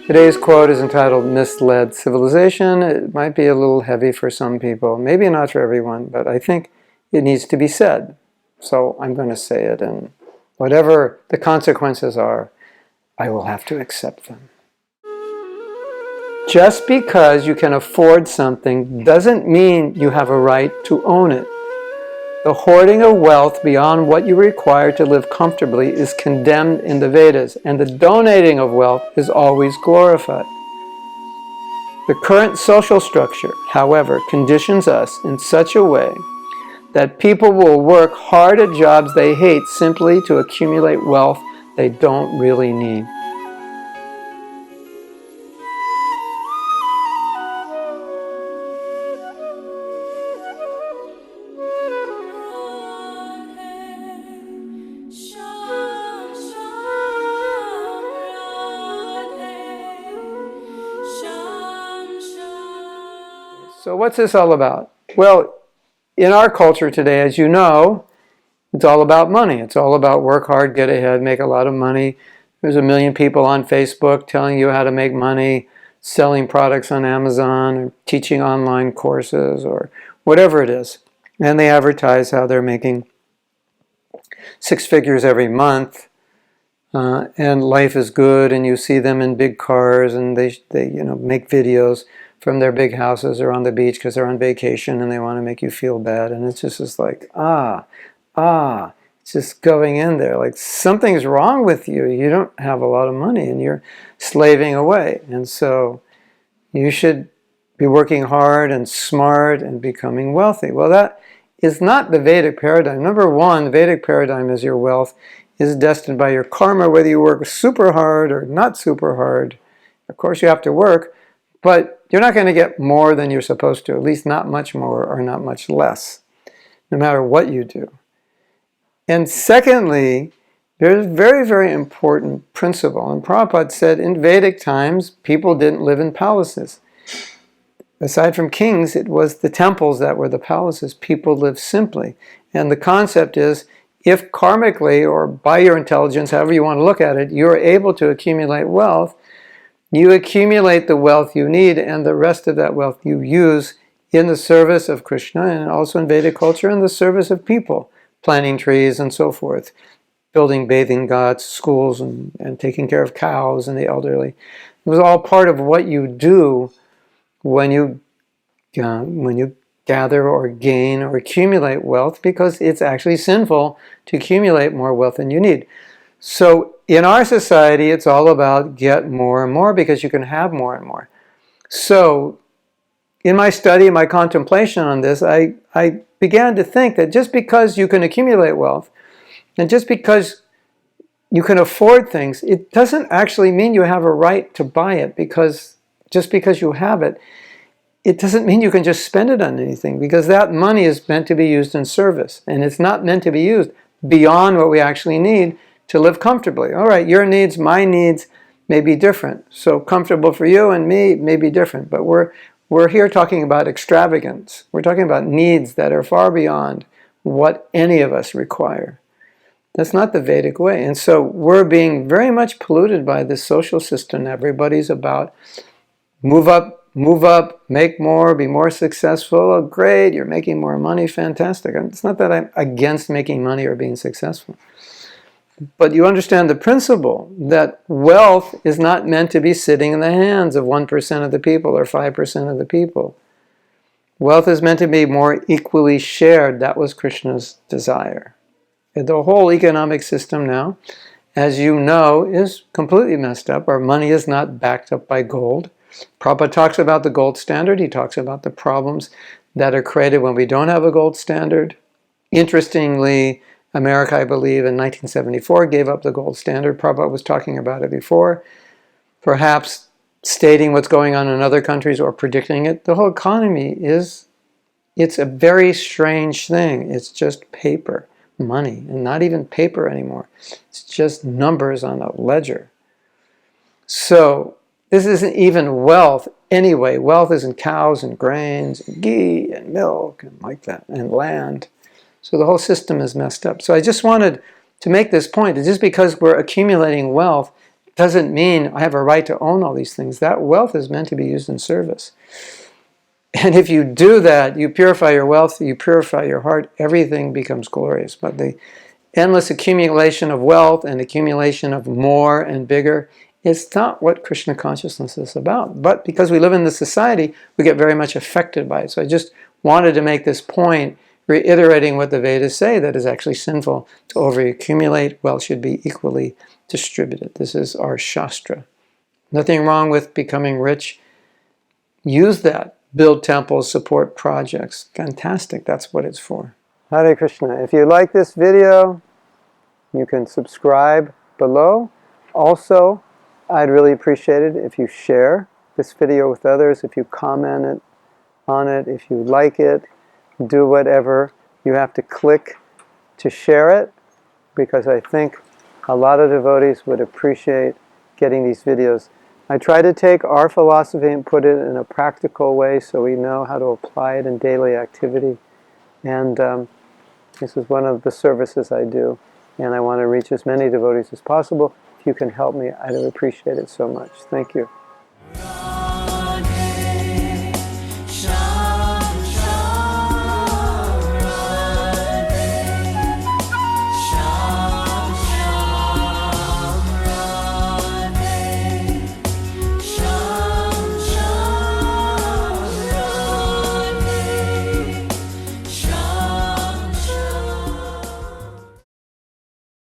Today's quote is entitled Mislead Civilization. It might be a little heavy for some people, maybe not for everyone, but I think it needs to be said. So I'm going to say it, and whatever the consequences are, I will have to accept them. Just because you can afford something doesn't mean you have a right to own it. The hoarding of wealth beyond what you require to live comfortably is condemned in the Vedas, and the donating of wealth is always glorified. The current social structure, however, conditions us in such a way that people will work hard at jobs they hate simply to accumulate wealth they don't really need. So what's this all about? Well, in our culture today, as you know, it's all about money. It's all about work hard, get ahead, make a lot of money. There's a million people on Facebook telling you how to make money, selling products on Amazon, or teaching online courses, or whatever it is. And they advertise how they're making 6 figures every month, and life is good, and you see them in big cars, and they make videos from their big houses or on the beach because they're on vacation and they want to make you feel bad. And it's just like, it's just going in there. Like something's wrong with you. You don't have a lot of money and you're slaving away. And so you should be working hard and smart and becoming wealthy. Well, that is not the Vedic paradigm. Number one, the Vedic paradigm is your wealth is destined by your karma, whether you work super hard or not super hard. Of course, you have to work, but you're not going to get more than you're supposed to, at least not much more or not much less, no matter what you do. And secondly, there's a very, very important principle. And Prabhupada said in Vedic times, people didn't live in palaces. Aside from kings, it was the temples that were the palaces. People lived simply. And the concept is, if karmically or by your intelligence, however you want to look at it, you're able to accumulate wealth, you accumulate the wealth you need, and the rest of that wealth you use in the service of Krishna, and also in Vedic culture, in the service of people, planting trees and so forth, building bathing ghats, schools, and taking care of cows and the elderly. It was all part of what you do when you gather or gain or accumulate wealth, because it's actually sinful to accumulate more wealth than you need. So in our society, it's all about get more and more because you can have more and more. So in my study, my contemplation on this, I began to think that just because you can accumulate wealth and just because you can afford things, it doesn't actually mean you have a right to buy it, because just because you have it, it doesn't mean you can just spend it on anything, because that money is meant to be used in service, and it's not meant to be used beyond what we actually need to live comfortably. All right, your needs, my needs may be different. So comfortable for you and me may be different. But we're here talking about extravagance. We're talking about needs that are far beyond what any of us require. That's not the Vedic way. And so we're being very much polluted by this social system. Everybody's about move up, make more, be more successful. Oh, great, you're making more money, fantastic. It's not that I'm against making money or being successful. But you understand the principle that wealth is not meant to be sitting in the hands of 1% of the people or 5% of the people. Wealth is meant to be more equally shared. That was Krishna's desire. And the whole economic system now, as you know, is completely messed up. Our money is not backed up by gold. Prabhupada talks about the gold standard. He talks about the problems that are created when we don't have a gold standard. Interestingly, America, I believe, in 1974 gave up the gold standard. Prabhupada was talking about it before, perhaps stating what's going on in other countries or predicting it. The whole economy it's a very strange thing. It's just paper, money, and not even paper anymore. It's just numbers on a ledger. So this isn't even wealth anyway. Wealth isn't cows and grains and ghee and milk and like that, and land. So the whole system is messed up. So I just wanted to make this point that just because we're accumulating wealth doesn't mean I have a right to own all these things. That wealth is meant to be used in service. And if you do that, you purify your wealth, you purify your heart, everything becomes glorious. But the endless accumulation of wealth and accumulation of more and bigger is not what Krishna consciousness is about. But because we live in this society, we get very much affected by it. So I just wanted to make this point, reiterating what the Vedas say, that is actually sinful to overaccumulate. Wealth should be equally distributed. This is our Shastra. Nothing wrong with becoming rich. Use that. Build temples, support projects. Fantastic. That's what it's for. Hare Krishna. If you like this video, you can subscribe below. Also, I'd really appreciate it if you share this video with others, if you comment on it, if you like it, do whatever you have to click to share it, because I think a lot of devotees would appreciate getting these videos. I try to take our philosophy and put it in a practical way so we know how to apply it in daily activity. And this is one of the services I do. And I want to reach as many devotees as possible. If you can help me, I'd appreciate it so much. Thank you.